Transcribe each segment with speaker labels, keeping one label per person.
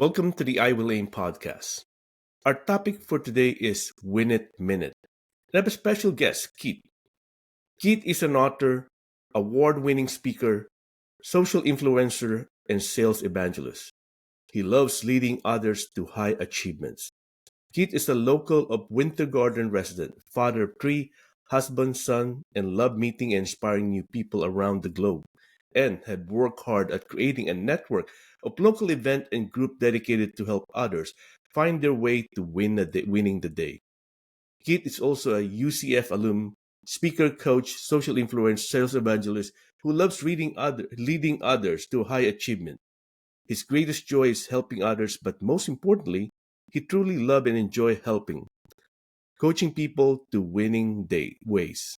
Speaker 1: Welcome to the IWillAim podcast. Our topic for today is Win It Minute. I have a special guest, Keith. Keith is an author, award-winning speaker, social influencer, and sales evangelist. He loves leading others to high achievements. Keith is a local of Winter Garden resident, father of three, husband, son, and love meeting and inspiring new people around the globe, and had worked hard at creating a network of local event and group dedicated to help others find their way to winning the day. Keith is also a UCF alum, speaker, coach, social influencer, sales evangelist who loves leading others to high achievement. His greatest joy is helping others, but most importantly, he truly loves and enjoys helping, coaching people to winning day ways.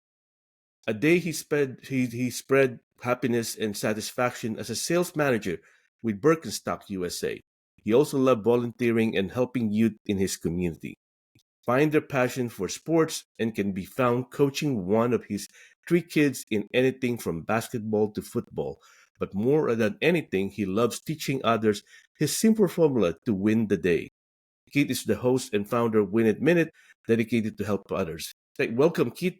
Speaker 1: A day he spread happiness and satisfaction as a sales manager with Birkenstock USA. He also loved volunteering and helping youth in his community find their passion for sports and can be found coaching one of his three kids in anything from basketball to football. But more than anything, he loves teaching others his simple formula to win the day. Keith is the host and founder of Win It Minute, dedicated to help others. Hey, welcome, Keith.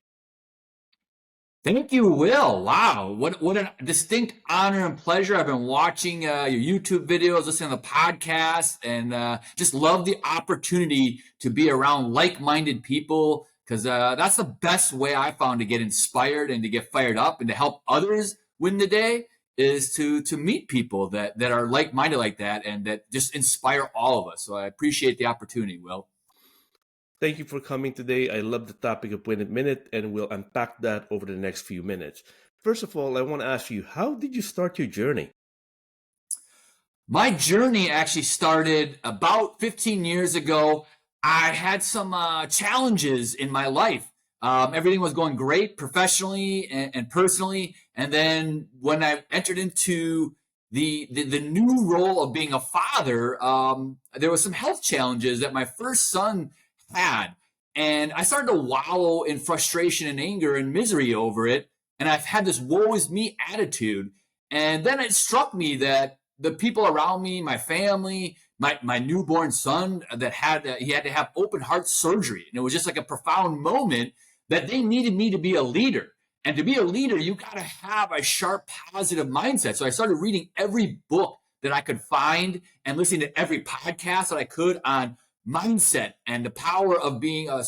Speaker 2: Thank you, Will. Wow, what a distinct honor and pleasure. I've been watching your YouTube videos, listening to the podcast, and just love the opportunity to be around like-minded people because that's the best way I found to get inspired and to get fired up and to help others win the day is to meet people that are like-minded like that and that just inspire all of us. So I appreciate the opportunity, Will.
Speaker 1: Thank you for coming today. I love the topic of Win It Minute, and we'll unpack that over the next few minutes. First of all, I want to ask you, how did you start your journey?
Speaker 2: My journey actually started about 15 years ago. I had some challenges in my life. Everything was going great professionally and personally. And then when I entered into the new role of being a father, there was some health challenges that my first son had. And I started to wallow in frustration and anger and misery over it. And I've had this woe is me attitude. And then it struck me that the people around me, my family, my newborn son that he had to have open heart surgery. And it was just like a profound moment that they needed me to be a leader. And to be a leader, you got to have a sharp, positive mindset. So I started reading every book that I could find and listening to every podcast that I could on mindset and the power of being a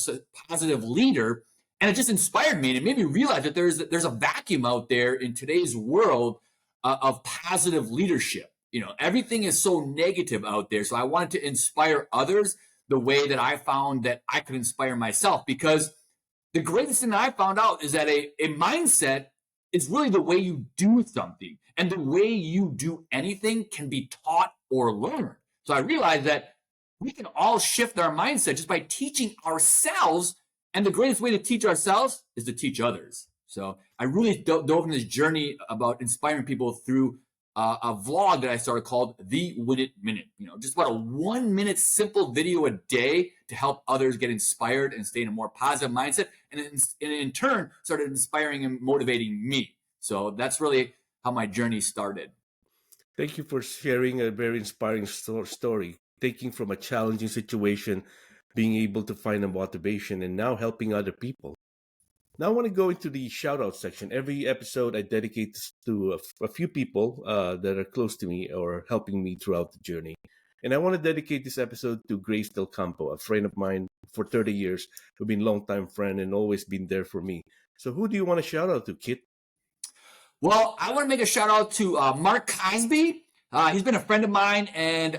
Speaker 2: positive leader. And it just inspired me and it made me realize that there's a vacuum out there in today's world of positive leadership. You know, everything is so negative out there. So I wanted to inspire others the way that I found that I could inspire myself. Because the greatest thing that I found out is that a mindset is really the way you do something. And the way you do anything can be taught or learned. So I realized that we can all shift our mindset just by teaching ourselves. And the greatest way to teach ourselves is to teach others. So I really dove in this journey about inspiring people through a vlog that I started called The Win It Minute. You know, just about a 1 minute simple video a day to help others get inspired and stay in a more positive mindset. And in turn, started inspiring and motivating me. So that's really how my journey started.
Speaker 1: Thank you for sharing a very inspiring story, taking from a challenging situation, being able to find a motivation, and now helping other people. Now I want to go into the shout out section. Every episode I dedicate this to a few people that are close to me or helping me throughout the journey. And I want to dedicate this episode to Grace Del Campo, a friend of mine for 30 years, who's been a longtime friend and always been there for me. So who do you want to shout out to, Kit?
Speaker 2: Well, I want to make a shout out to Mark Cosby. He's been a friend of mine, and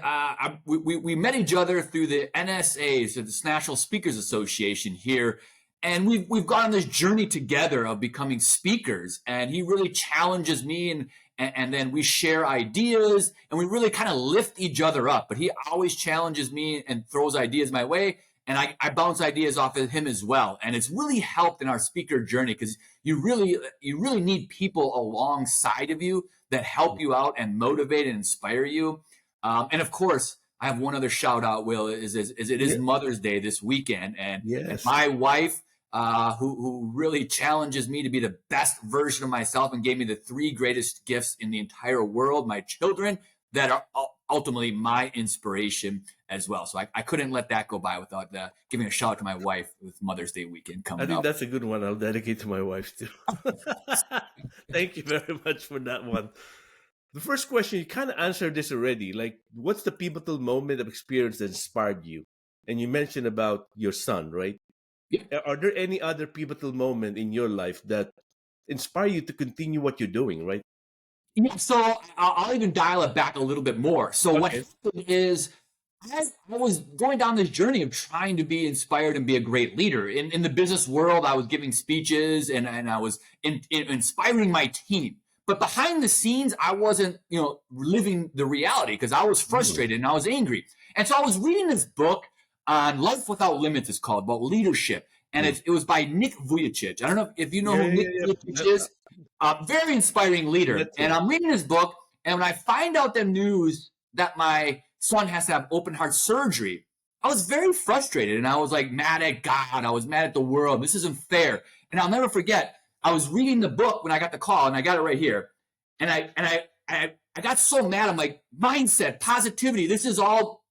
Speaker 2: we met each other through the NSA, so the National Speakers Association here, and we've gone on this journey together of becoming speakers. And he really challenges me, and then we share ideas, and we really kind of lift each other up. But he always challenges me and throws ideas my way, and I bounce ideas off of him as well. And it's really helped in our speaker journey because you really need people alongside of you that help you out and motivate and inspire you. And of course, I have one other shout out, Will, is it is Mother's Day this weekend. And my wife, who really challenges me to be the best version of myself and gave me the three greatest gifts in the entire world, my children, that are ultimately my inspiration as well. So I couldn't let that go by without giving a shout out to my wife with Mother's Day weekend
Speaker 1: I
Speaker 2: coming
Speaker 1: think
Speaker 2: up.
Speaker 1: that's a good one. I'll dedicate to my wife too. Thank you very much for that one. The first question, you kind of answered this already. Like, what's the pivotal moment of experience that inspired you? And you mentioned about your son, right?
Speaker 2: Yeah.
Speaker 1: Are there any other pivotal moment in your life that inspire you to continue what you're doing, right?
Speaker 2: Yeah, so I'll even dial it back a little bit more. So what
Speaker 1: Okay.
Speaker 2: happened is I was going down this journey of trying to be inspired and be a great leader. In the business world, I was giving speeches and I was inspiring my team. But behind the scenes, I wasn't, living the reality because I was
Speaker 1: Mm.
Speaker 2: frustrated and I was angry. And so I was reading this book on Life Without Limits, it's called, about leadership. And
Speaker 1: Mm.
Speaker 2: it was by Nick Vujicic. I don't know if you know
Speaker 1: Yeah,
Speaker 2: who
Speaker 1: yeah,
Speaker 2: Nick
Speaker 1: yeah,
Speaker 2: Vujicic
Speaker 1: yeah.
Speaker 2: is. Very inspiring leader.
Speaker 1: Met
Speaker 2: And
Speaker 1: him.
Speaker 2: I'm reading his book, and when I find out the news that my son has to have open heart surgery, I was very frustrated, and I was like mad at God. I was mad at the world. This isn't fair. And I'll never forget. I was reading the book when I got the call, and I got it right here. And I got so mad. I'm like, mindset, positivity. This is all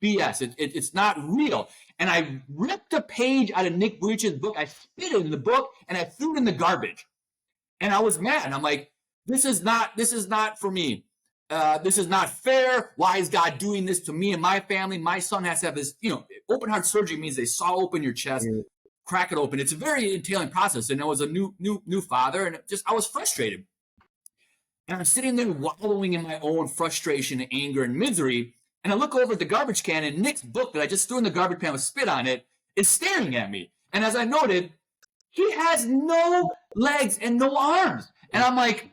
Speaker 2: BS. It's not real. And I ripped a page out of Nick Vujicic's book. I spit it in the book, and I threw it in the garbage. And I was mad. I'm like, this is not for me. This is not fair. Why is God doing this to me and my family? My son has to have this, open heart surgery means they saw open your chest,
Speaker 1: Mm.
Speaker 2: crack it open. It's a very entailing process. And I was a new father, and I was frustrated. And I'm sitting there wallowing in my own frustration, anger, and misery. And I look over at the garbage can, and Nick's book that I just threw in the garbage can with spit on it is staring at me. And as I noted, he has no legs and no arms. And I'm like,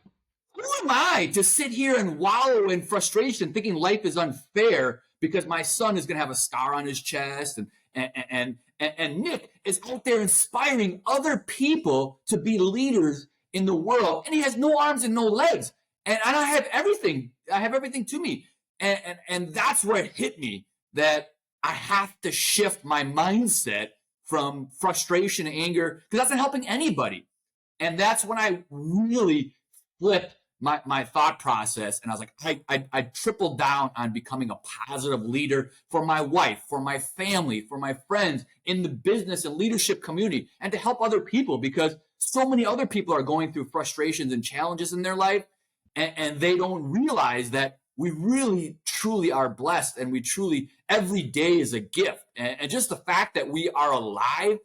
Speaker 2: who am I to sit here and wallow in frustration, thinking life is unfair because my son is going to have a scar on his chest, and Nick is out there inspiring other people to be leaders in the world, and he has no arms and no legs, and I have everything. I have everything to me, and that's where it hit me that I have to shift my mindset from frustration and anger because that's not helping anybody. And that's when I really flipped my thought process. And I was like, I tripled down on becoming a positive leader for my wife, for my family, for my friends in the business and leadership community, and to help other people because so many other people are going through frustrations and challenges in their life. And they don't realize that we really truly are blessed and we truly every day is a gift. And just the fact that we are alive,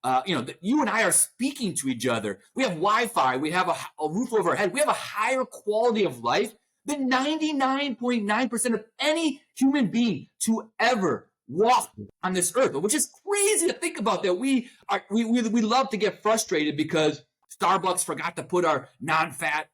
Speaker 2: that you and I are speaking to each other. We have Wi-Fi. We have a roof over our head. We have a higher quality of life than 99.9% of any human being to ever walk on this earth, which is crazy to think about. That we love to get frustrated because Starbucks forgot to put our non-fat,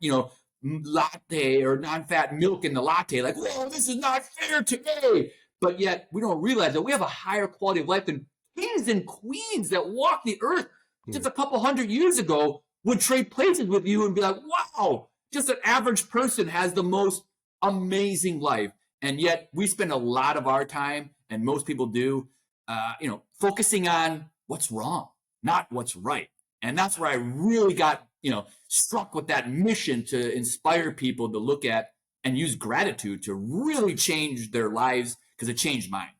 Speaker 2: latte or non-fat milk in the latte. Like, whoa, this is not fair today. But yet we don't realize that we have a higher quality of life than kings and queens that walked the earth just a couple hundred years ago would trade places with you and be like, wow, just an average person has the most amazing life. And yet we spend a lot of our time, and most people do, focusing on what's wrong, not what's right. And that's where I really got, struck with that mission to inspire people to look at and use gratitude to really change their lives because it changed mine.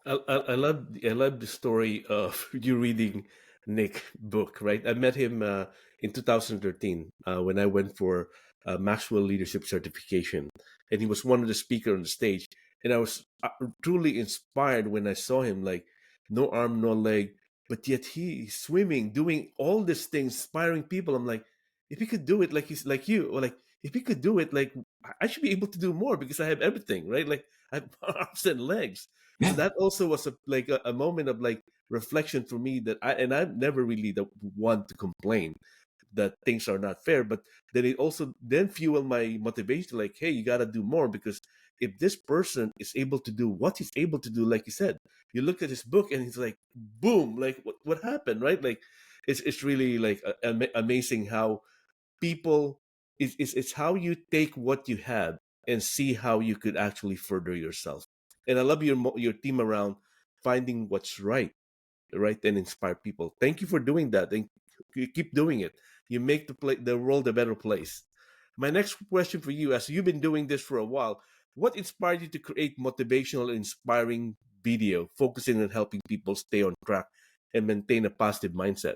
Speaker 1: I love the story of you reading Nick book, right? I met him in 2013 when I went for Maxwell Leadership Certification, and he was one of the speaker on the stage, and I was truly inspired when I saw him, like no arm, no leg, but yet he's swimming, doing all these things, inspiring people. I'm like, if he could do it like he's like you, or like if he could do it, like I should be able to do more because I have everything, right? Like I have arms and legs. So
Speaker 2: Yeah.
Speaker 1: that also was a moment of like reflection for me that I've never really the one to complain that things are not fair, but then it also then fueled my motivation, like, hey, you got to do more because if this person is able to do what he's able to do, like you said, you look at his book and he's like, boom, like what happened, right? Like it's really like amazing how people it's how you take what you have and see how you could actually further yourself. And I love your team around finding what's right, and inspire people. Thank you for doing that, and you keep doing it. You make the world a better place. My next question for you, as you've been doing this for a while, What inspired you to create motivational and inspiring video focusing on helping people stay on track and maintain a positive mindset?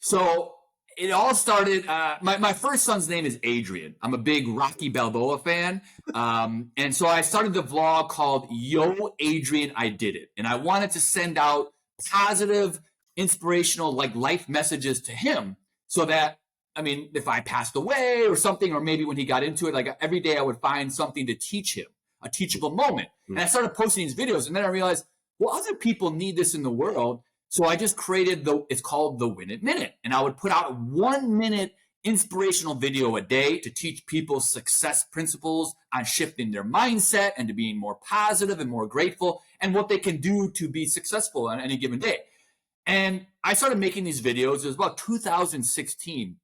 Speaker 2: So it all started. My first son's name is Adrian. I'm a big Rocky Balboa fan. And so I started the vlog called Yo Adrian, I Did It. And I wanted to send out positive, inspirational, like life messages to him so that, I mean, if I passed away or something, or maybe when he got into it, like every day I would find something to teach him, a teachable moment. And I started posting these videos, and then I realized, well, other people need this in the world. So I just created it's called the Win It Minute. And I would put out a 1 minute inspirational video a day to teach people success principles on shifting their mindset and to being more positive and more grateful and what they can do to be successful on any given day. And I started making these videos. It was about 2016.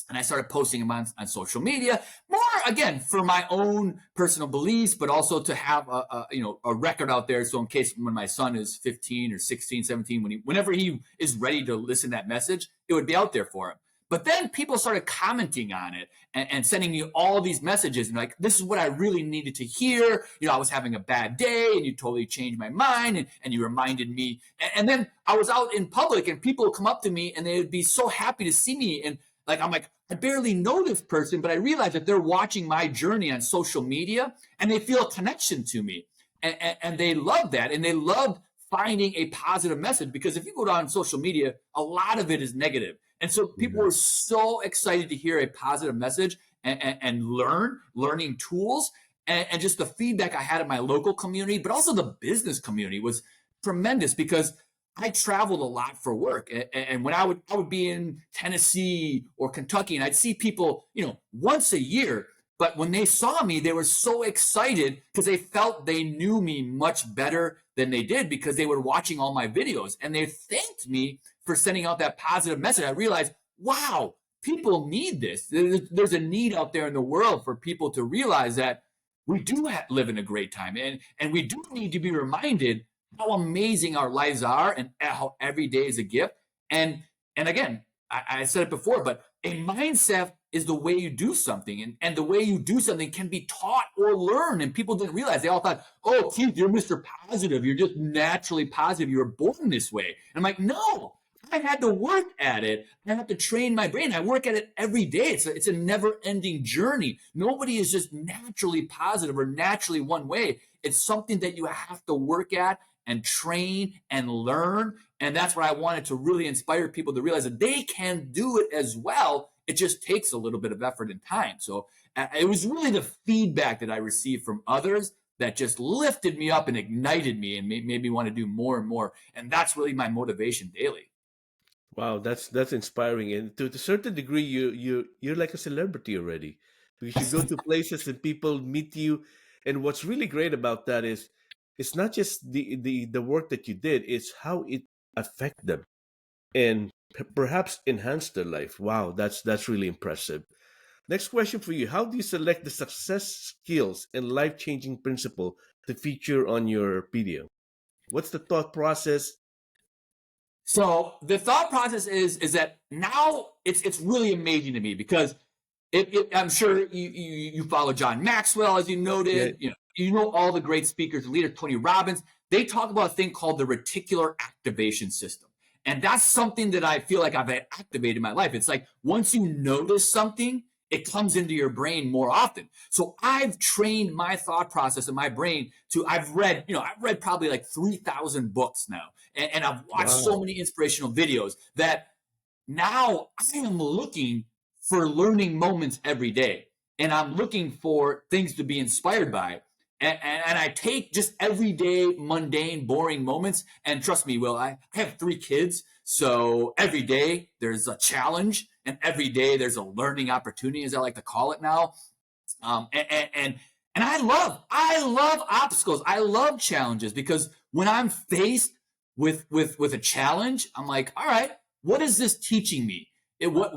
Speaker 2: And I started posting them on social media, more again for my own personal beliefs, but also to have a record out there. So in case when my son is 15 or 16, 17, whenever he is ready to listen to that message, it would be out there for him. But then people started commenting on it and sending me all these messages and like, this is what I really needed to hear. I was having a bad day and you totally changed my mind and you reminded me. And then I was out in public and people would come up to me and they would be so happy to see me. And I'm like, I barely know this person, but I realize that they're watching my journey on social media and they feel a connection to me. And they love that. And they love finding a positive message, because if you go down social media, a lot of it is negative. And so people were so excited to hear a positive message and learning tools. And just the feedback I had in my local community, but also the business community was tremendous, because I traveled a lot for work. And when I would be in Tennessee or Kentucky, and I'd see people, once a year. But when they saw me, they were so excited because they felt they knew me much better than they did, because they were watching all my videos and they thanked me for sending out that positive message. I realized, wow, people need this. There's a need out there in the world for people to realize that we do live in a great time, and we do need to be reminded how amazing our lives are and how every day is a gift. And again, I said it before, but a mindset is the way you do something, and the way you do something can be taught or learned. And people didn't realize. They all thought, oh, Keith, you're Mr. Positive. You're just naturally positive. You were born this way. And I'm like, no, I had to work at it. I have to train my brain. I work at it every day. It's a never-ending journey. Nobody is just naturally positive or naturally one way. It's something that you have to work at and train and learn. And that's what I wanted to really inspire people to realize, that they can do it as well. It just takes a little bit of effort and time. So it was really the feedback that I received from others that just lifted me up and ignited me and made me want to do more and more. And that's really my motivation daily.
Speaker 1: Wow, that's inspiring. And to a certain degree, you're like a celebrity already, because you go to places and people meet you. And what's really great about that is, it's not just the work that you did; it's how it affect them and perhaps enhance their life. Wow, that's really impressive. Next question for you: how do you select the success skills and life changing principle to feature on your video? What's the thought process?
Speaker 2: So the thought process is that now it's really amazing to me, because I'm sure you follow John Maxwell, as you noted.
Speaker 1: Yeah.
Speaker 2: You know all the great speakers and leaders, Tony Robbins. They talk about a thing called the reticular activation system, and that's something that I feel like I've activated in my life. It's like once you notice something, it comes into your brain more often. So I've trained my thought process and my brain to. I've read probably like 3,000 books now, and I've watched so many inspirational videos that now I am looking for learning moments every day, and I'm looking for things to be inspired by. And I take just everyday, mundane, boring moments. And trust me, Will, I have 3 kids. So every day there's a challenge, and every day there's a learning opportunity, as I like to call it now. And I love obstacles. I love challenges, because when I'm faced with a challenge, I'm like, all right, what is this teaching me? What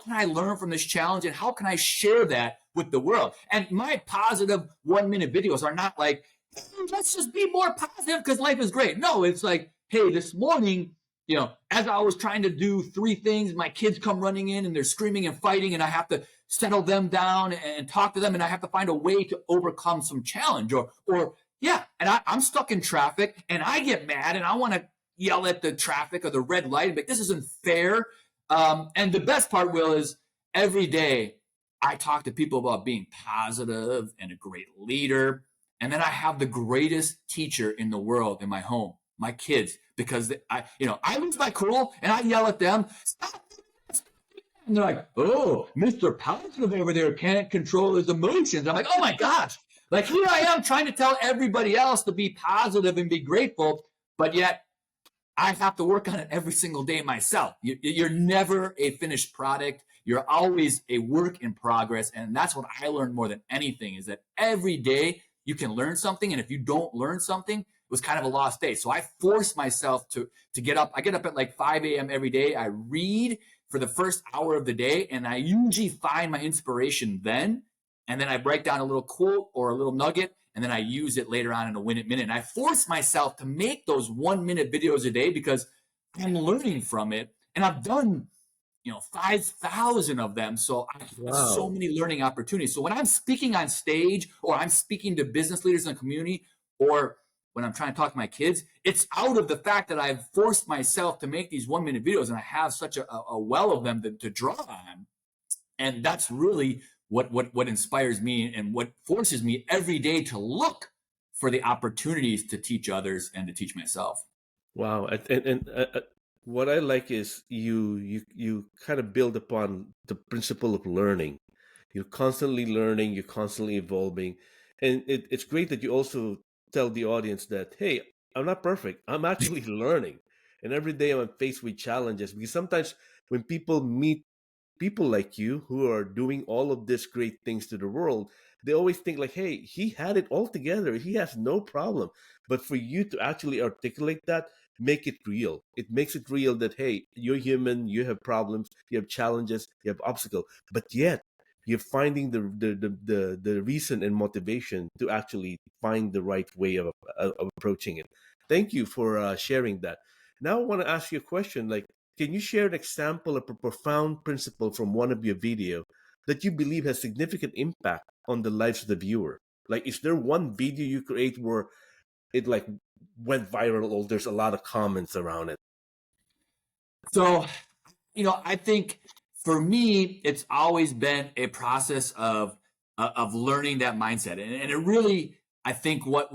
Speaker 2: can I learn from this challenge, and how can I share that with the world? And my positive 1 minute videos are not like, hey, let's just be more positive because life is great. No, it's like, hey, this morning as I was trying to do three things, my kids come running in and they're screaming and fighting, and I have to settle them down and talk to them, and I have to find a way to overcome some challenge, and I'm stuck in traffic and I get mad and I want to yell at the traffic or the red light, but this isn't fair. And the best part, Will, is every day I talk to people about being positive and a great leader. And then I have the greatest teacher in the world in my home, my kids, because I lose my cool and I yell at them. Stop. And they're like, oh, Mr. Positive over there can't control his emotions. I'm like, oh my gosh. Like, here I am trying to tell everybody else to be positive and be grateful, but yet I have to work on it every single day myself. You're never a finished product. You're always a work in progress. And that's what I learned more than anything, is that every day you can learn something. And if you don't learn something, it was kind of a lost day. So I forced myself to get up. I get up at like 5 a.m. every day. I read for the first hour of the day, and I usually find my inspiration then. And then I break down a little quote or a little nugget, and then I use it later on in a Win It Minute. And I force myself to make those 1 minute videos a day because I'm learning from it. And I've done, 5,000 of them. So I have so many learning opportunities. So when I'm speaking on stage, or I'm speaking to business leaders in the community, or when I'm trying to talk to my kids, it's out of the fact that I've forced myself to make these 1 minute videos, and I have such a well of them to draw on. And that's really what inspires me and what forces me every day to look for the opportunities to teach others and to teach myself.
Speaker 1: Wow. And what I like is you kind of build upon the principle of learning. You're constantly learning, you're constantly evolving. And it's great that you also tell the audience that, hey, I'm not perfect. I'm actually learning. And every day I'm faced with challenges, because sometimes when people meet people like you who are doing all of these great things to the world, they always think like, hey, he had it all together. He has no problem. But for you to actually articulate that, make it real. It makes it real that, hey, you're human, you have problems, you have challenges, you have obstacles, but yet you're finding the reason and motivation to actually find the right way of approaching it. Thank you for sharing that. Now I want to ask you a question. Like, can you share an example of a profound principle from one of your video that you believe has significant impact on the lives of the viewer? Like, is there one video you create where it like went viral, or there's a lot of comments around it?
Speaker 2: So, I think for me, it's always been a process of learning that mindset, and it really, I think what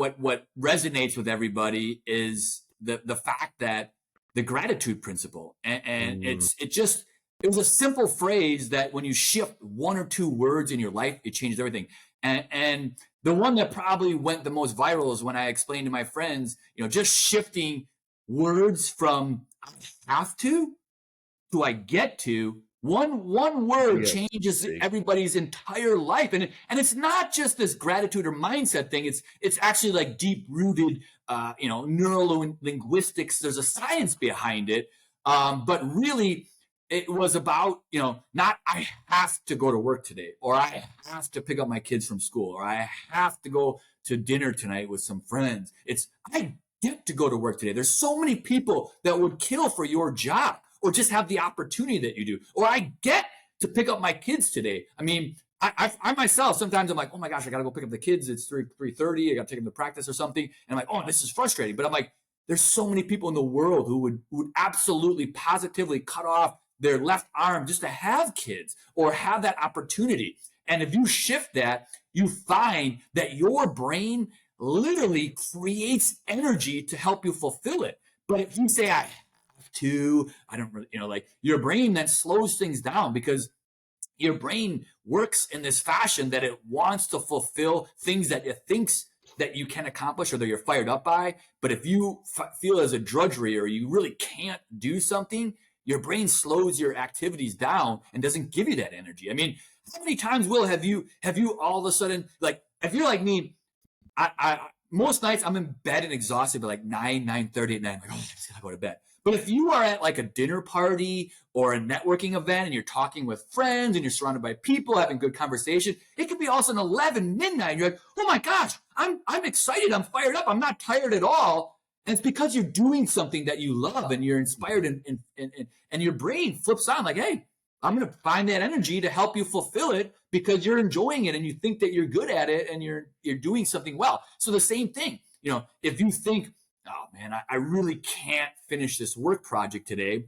Speaker 2: resonates with everybody is the fact that the gratitude principle, and it was a simple phrase that when you shift one or two words in your life, it changes everything. And the one that probably went the most viral is when I explained to my friends, just shifting words from I have to I get to. One word changes everybody's entire life, and it's not just this gratitude or mindset thing. It's actually like deep rooted, neuro linguistics. There's a science behind it, but really, it was about, not I have to go to work today, or I have to pick up my kids from school, or I have to go to dinner tonight with some friends. It's I get to go to work today. There's so many people that would kill for your job, or just have the opportunity that you do, or I get to pick up my kids today. I mean, I myself, sometimes I'm like, oh my gosh, I got to go pick up the kids. It's 3:30. I got to take them to practice or something. And I'm like, oh, this is frustrating. But I'm like, there's so many people in the world who would absolutely positively cut off their left arm just to have kids or have that opportunity. And if you shift that, you find that your brain literally creates energy to help you fulfill it. But if you say, I have to, I don't really, like your brain then slows things down, because your brain works in this fashion that it wants to fulfill things that it thinks that you can accomplish or that you're fired up by. But if you feel as a drudgery, or you really can't do something, your brain slows your activities down and doesn't give you that energy. I mean, how many times, Will, have you all of a sudden, like, if you're like me, I most nights I'm in bed and exhausted by like 9:30 at night. I'm like, oh, I just gotta go to bed. But if you are at like a dinner party or a networking event and you're talking with friends and you're surrounded by people having good conversation, it could be also 11 midnight. And you're like, oh my gosh, I'm excited. I'm fired up. I'm not tired at all. And it's because you're doing something that you love and you're inspired, and your brain flips on like, hey, I'm going to find that energy to help you fulfill it because you're enjoying it and you think that you're good at it and you're doing something well. So the same thing, if you think, oh man, I really can't finish this work project today,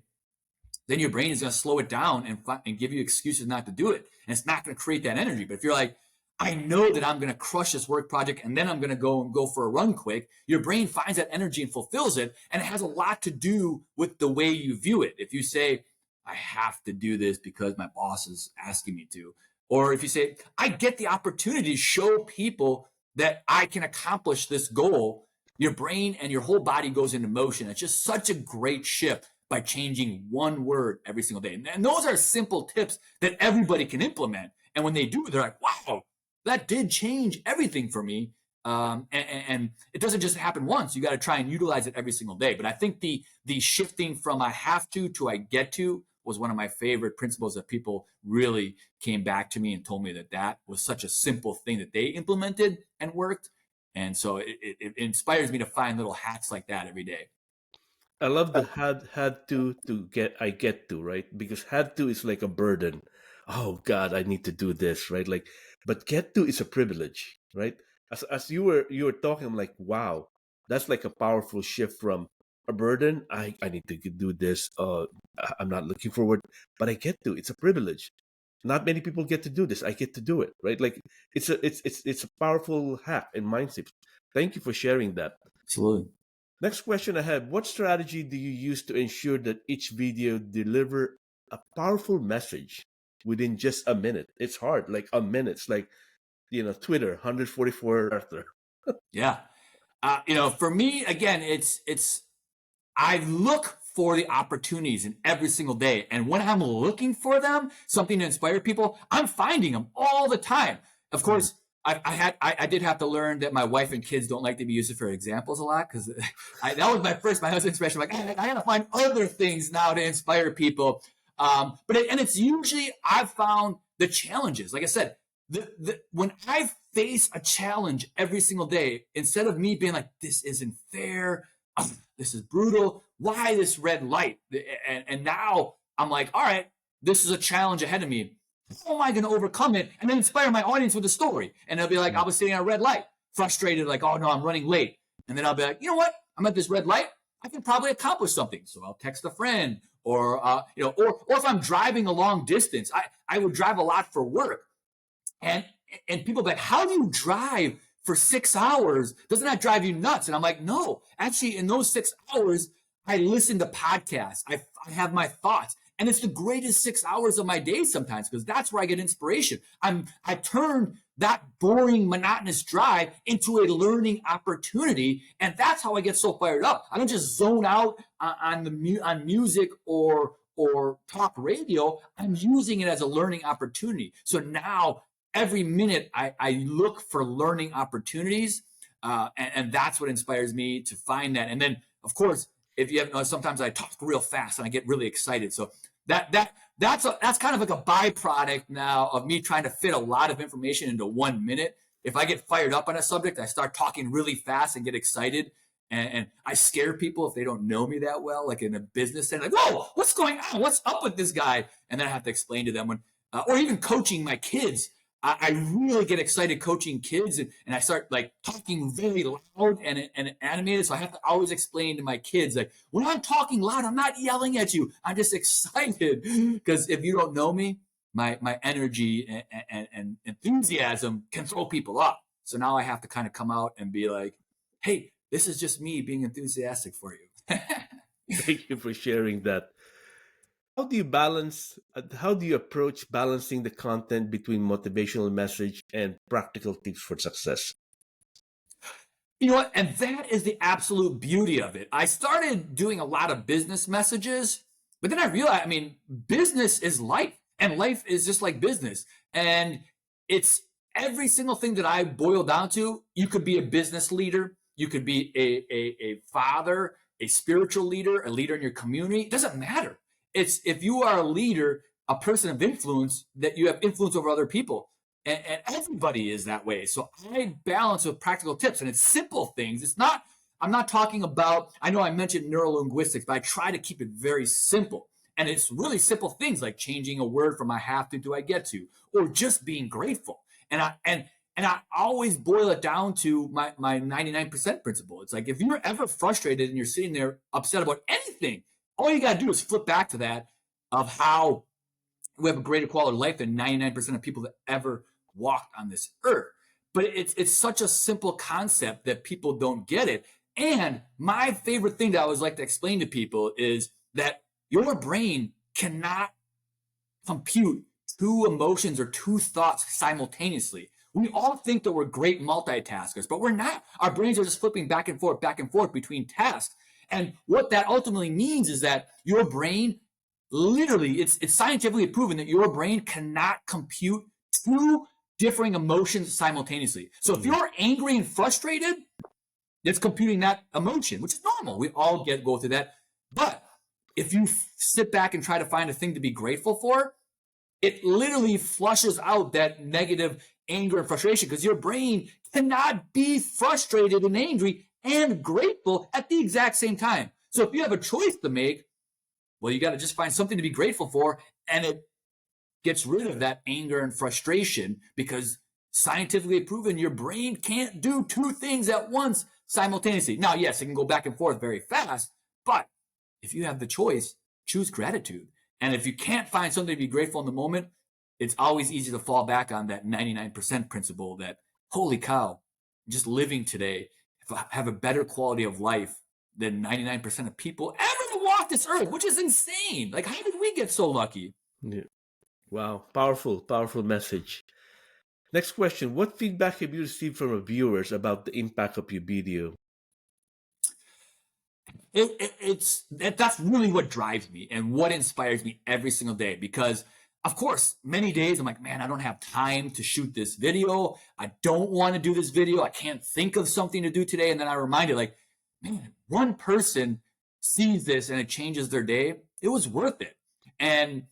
Speaker 2: then your brain is going to slow it down and give you excuses not to do it. And it's not going to create that energy. But if you're like, I know that I'm going to crush this work project and then I'm going to go for a run quick, your brain finds that energy and fulfills it. And it has a lot to do with the way you view it. If you say, I have to do this because my boss is asking me to, or if you say, I get the opportunity to show people that I can accomplish this goal, your brain and your whole body goes into motion. It's just such a great shift by changing one word every single day. And those are simple tips that everybody can implement. And when they do, they're like, wow, that did change everything for me. And it doesn't just happen once. You got to try and utilize it every single day. But I think the shifting from I have to I get to was one of my favorite principles that people really came back to me and told me that was such a simple thing that they implemented and worked. And so it inspires me to find little hacks like that every day.
Speaker 1: I love the had to get I get to, right? Because had to is like a burden. Oh God, I need to do this, right? Like, but get to is a privilege, right? As you were talking, I'm like, wow, that's like a powerful shift from a burden. I need to do this. I'm not looking forward, but I get to. It's a privilege. Not many people get to do this. I get to do it, right? Like it's a powerful hack and mindset. Thank you for sharing that.
Speaker 2: Absolutely.
Speaker 1: Next question I have: what strategy do you use to ensure that each video deliver a powerful message within just a minute? It's hard, like a minute. It's like, Twitter, 144 Arthur.
Speaker 2: Yeah. For me, again, it's I look for the opportunities in every single day. And when I'm looking for them, something to inspire people, I'm finding them all the time. Of course, I did have to learn that my wife and kids don't like to be used for examples a lot, because that was my husband's expression. Like, I got to find other things now to inspire people. But it's usually, I've found the challenges. Like I said, when I face a challenge every single day, instead of me being like, this isn't fair, this is brutal, why this red light? And now I'm like, all right, this is a challenge ahead of me. How am I going to overcome it and then inspire my audience with a story? And they'll be like, I was sitting at a red light, frustrated, like, oh no, I'm running late. And then I'll be like, you know what? I'm at this red light. I can probably accomplish something. So I'll text a friend, or if I'm driving a long distance, I would drive a lot for work. And people be like, how do you drive for 6 hours? Doesn't that drive you nuts? And I'm like, no, actually in those 6 hours, I listen to podcasts. I have my thoughts. And it's the greatest 6 hours of my day sometimes, because that's where I get inspiration. I turn that boring, monotonous drive into a learning opportunity. And that's how I get so fired up. I don't just zone out on music or talk radio. I'm using it as a learning opportunity. So now every minute I look for learning opportunities. And that's what inspires me to find that. And then, of course, if you have, sometimes I talk real fast and I get really excited. So that's kind of like a byproduct now of me trying to fit a lot of information into 1 minute. If I get fired up on a subject, I start talking really fast and get excited. And I scare people if they don't know me that well, like in a business setting, like, whoa, what's going on? What's up with this guy? And then I have to explain to them or even coaching my kids. I really get excited coaching kids, and I start like talking very loud and animated. So I have to always explain to my kids, like, when I'm talking loud, I'm not yelling at you. I'm just excited, because if you don't know me, my energy and enthusiasm can throw people up. So now I have to kind of come out and be like, hey, this is just me being enthusiastic for you.
Speaker 1: Thank you for sharing that. How do you approach balancing the content between motivational message and practical tips for success?
Speaker 2: You know what? And that is the absolute beauty of it. I started doing a lot of business messages, but then I realized, business is life, and life is just like business. And it's every single thing that I boil down to. You could be a business leader. You could be a father, a spiritual leader, a leader in your community. It doesn't matter. It's if you are a leader, a person of influence, that you have influence over other people. And everybody is that way. So I balance with practical tips, and it's simple things. It's not, I'm not talking about, I know I mentioned neurolinguistics, but I try to keep it very simple. And it's really simple things like changing a word from I have to do I get to, or just being grateful. And I always boil it down to my 99% principle. It's like if you're ever frustrated and you're sitting there upset about anything, all you got to do is flip back to that of how we have a greater quality of life than 99% of people that ever walked on this earth. But it's such a simple concept that people don't get it. And my favorite thing that I always like to explain to people is that your brain cannot compute two emotions or two thoughts simultaneously. We all think that we're great multitaskers, but we're not. Our brains are just flipping back and forth between tasks. And what that ultimately means is that your brain literally, it's scientifically proven that your brain cannot compute two differing emotions simultaneously. So if you're angry and frustrated, it's computing that emotion, which is normal. We all go through that. But if you sit back and try to find a thing to be grateful for, it literally flushes out that negative anger and frustration because your brain cannot be frustrated and angry and grateful at the exact same time. So if you have a choice to make, well, you got to just find something to be grateful for, and it gets rid of that anger and frustration because scientifically proven your brain can't do two things at once simultaneously. Now, yes, it can go back and forth very fast, but if you have the choice, choose gratitude. And if you can't find something to be grateful in the moment, it's always easy to fall back on that 99% principle that, holy cow, just living today, if I have a better quality of life than 99% of people ever walk this earth, which is insane. Like, how did we get so lucky?
Speaker 1: Yeah. Wow. Powerful, powerful message. Next question. What feedback have you received from our viewers about the impact of your video?
Speaker 2: That's really what drives me and what inspires me every single day, because of course many days I'm like, man, I don't have time to shoot this video, I don't want to do this video, I can't think of something to do today, and then I remind it, like, man, one person sees this and it changes their day, it was worth it. And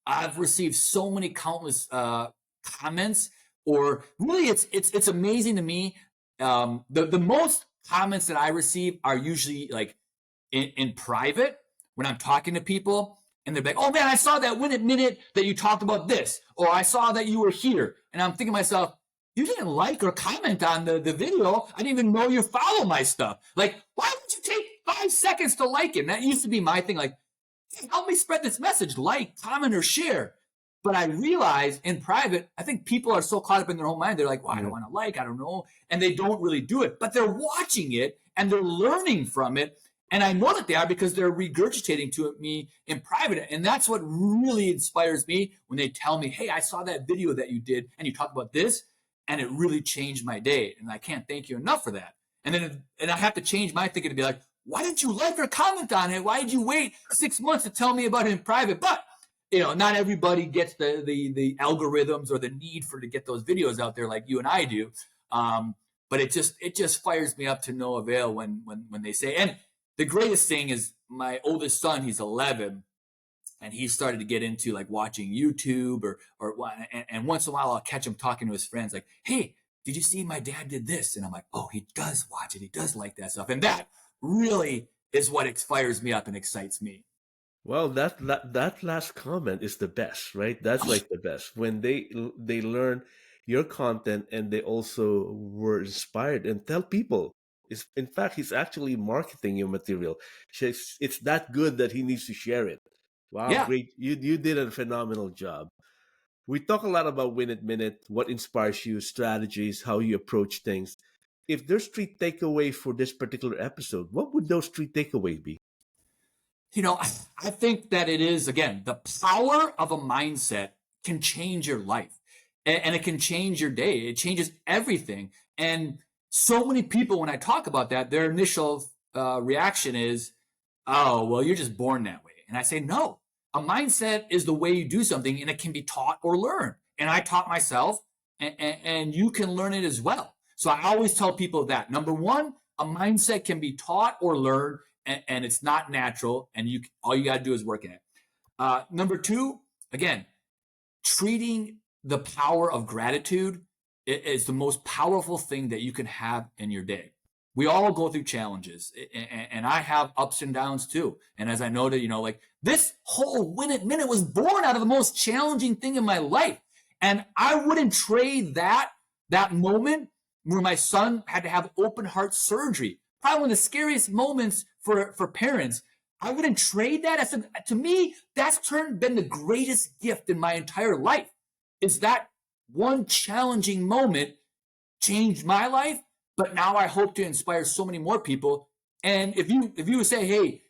Speaker 2: I've received so many countless comments, or really it's amazing to me. The most comments that I receive are usually like in private when I'm talking to people, and they're like, oh man, I saw that minute that you talked about this, or I saw that you were here. And I'm thinking to myself, you didn't like or comment on the video. I didn't even know you follow my stuff. Like, why would you take 5 seconds to like it? And that used to be my thing. Like, hey, help me spread this message, like, comment, or share. But I realize in private, I think people are so caught up in their own mind. They're like, well, I don't want to like, I don't know. And they don't really do it, but they're watching it and they're learning from it. And I know that they are because they're regurgitating to me in private. And that's what really inspires me when they tell me, hey, I saw that video that you did and you talked about this, and it really changed my day. And I can't thank you enough for that. And I have to change my thinking to be like, why didn't you like or comment on it? Why did you wait 6 months to tell me about it in private? But not everybody gets the algorithms or the need to get those videos out there like you and I do. But it just fires me up to no avail when they say. And the greatest thing is my oldest son, he's 11, and he started to get into like watching YouTube and once in a while I'll catch him talking to his friends like, hey, did you see my dad did this? And I'm like, oh, he does watch it. He does like that stuff. And that really is what fires me up and excites me.
Speaker 1: Well, that last comment is the best, right? That's like the best when they learn your content and they also were inspired and tell people. In fact, he's actually marketing your material. It's that good that he needs to share it. Wow,
Speaker 2: Yeah.
Speaker 1: great! You did a phenomenal job. We talk a lot about Win It Minute, what inspires you, strategies, how you approach things. If there's 3 takeaways for this particular episode, what would those 3 takeaways be?
Speaker 2: I think that it is, again, the power of a mindset can change your life, and it can change your day. It changes everything. And so many people, when I talk about that, their initial reaction is, oh, well, you're just born that way. And I say, no, a mindset is the way you do something, and it can be taught or learned. And I taught myself, and you can learn it as well. So I always tell people that. Number one, a mindset can be taught or learned, and it's not natural, and all you got to do is work in it. Number two, again, treating the power of gratitude is the most powerful thing that you can have in your day. we all go through challenges, and I have ups and downs too. And as I noted, like this whole Win It Minute was born out of the most challenging thing in my life. And I wouldn't trade that moment where my son had to have open heart surgery, probably one of the scariest moments for parents. I wouldn't trade that. To me, that's been the greatest gift in my entire life. Is that one challenging moment changed my life, but now I hope to inspire so many more people. And if you would say, hey,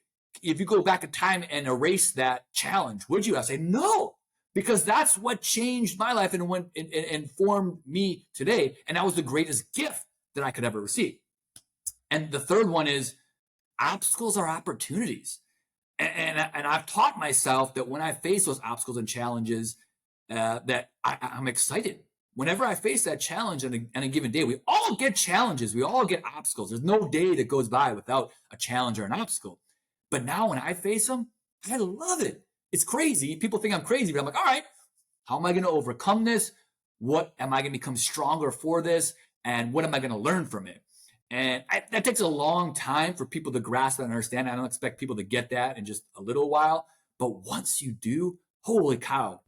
Speaker 2: if you go back in time and erase that challenge, would you? I say no, because that's what changed my life and formed me today. And that was the greatest gift that I could ever receive. And the third one is obstacles are opportunities. And I've taught myself that when I face those obstacles and challenges, that I'm excited. Whenever I face that challenge on a given day, we all get challenges. We all get obstacles. There's no day that goes by without a challenge or an obstacle. But now when I face them, I love it. It's crazy. People think I'm crazy, but I'm like, all right, how am I going to overcome this? What am I going to become stronger for this? And what am I going to learn from it? And that takes a long time for people to grasp and understand. I don't expect people to get that in just a little while. But once you do, holy cow,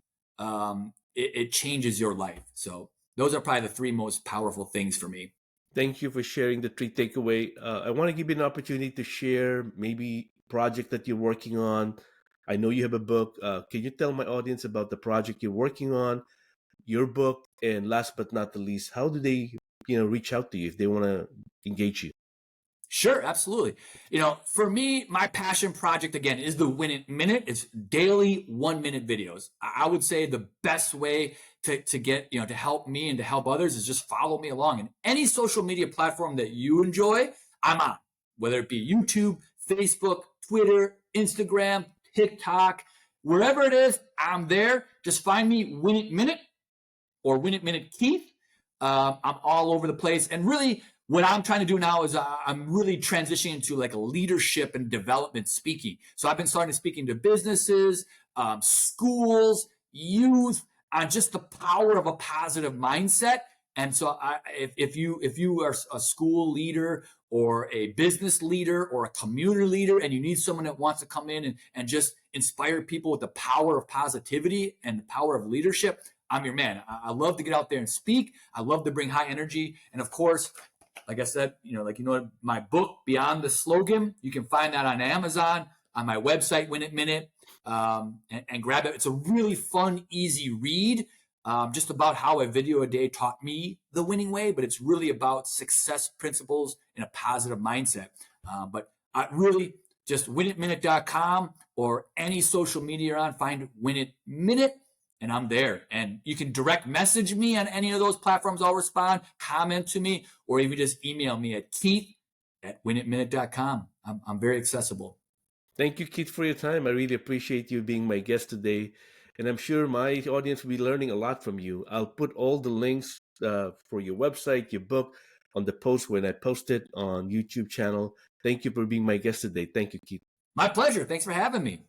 Speaker 2: it changes your life. So those are probably the three most powerful things for me.
Speaker 1: Thank you for sharing the three takeaway. I want to give you an opportunity to share maybe project that you're working on. I know you have a book. Can you tell my audience about the project you're working on, your book, and last but not the least, how do they reach out to you if they want to engage you?
Speaker 2: Sure, absolutely. For me, my passion project, again, is the Win It Minute. It's daily 1-minute videos. I would say the best way to get, to help me and to help others is just follow me along. And any social media platform that you enjoy, I'm on, whether it be YouTube, Facebook, Twitter, Instagram, TikTok, wherever it is, I'm there. Just find me Win It Minute or Win It Minute Keith. I'm all over the place. And really, what I'm trying to do now is I'm really transitioning into like a leadership and development speaking. So I've been starting speaking to businesses, schools, youth, on just the power of a positive mindset. And so if you are a school leader or a business leader or a community leader and you need someone that wants to come in and just inspire people with the power of positivity and the power of leadership, I'm your man. I love to get out there and speak. I love to bring high energy. And of course, like I said, my book, Beyond the Slogan, you can find that on Amazon, on my website, Win It Minute, and grab it. It's a really fun, easy read, just about how a video a day taught me the winning way, but it's really about success principles and a positive mindset. But I really just winitminute.com or any social media you're on, find Win It Minute. And I'm there. And you can direct message me on any of those platforms. I'll respond, comment to me, or even just email me at keith@winitminute.com. I'm very accessible.
Speaker 1: Thank you, Keith, for your time. I really appreciate you being my guest today. And I'm sure my audience will be learning a lot from you. I'll put all the links for your website, your book, on the post when I post it on YouTube channel. Thank you for being my guest today. Thank you, Keith.
Speaker 2: My pleasure. Thanks for having me.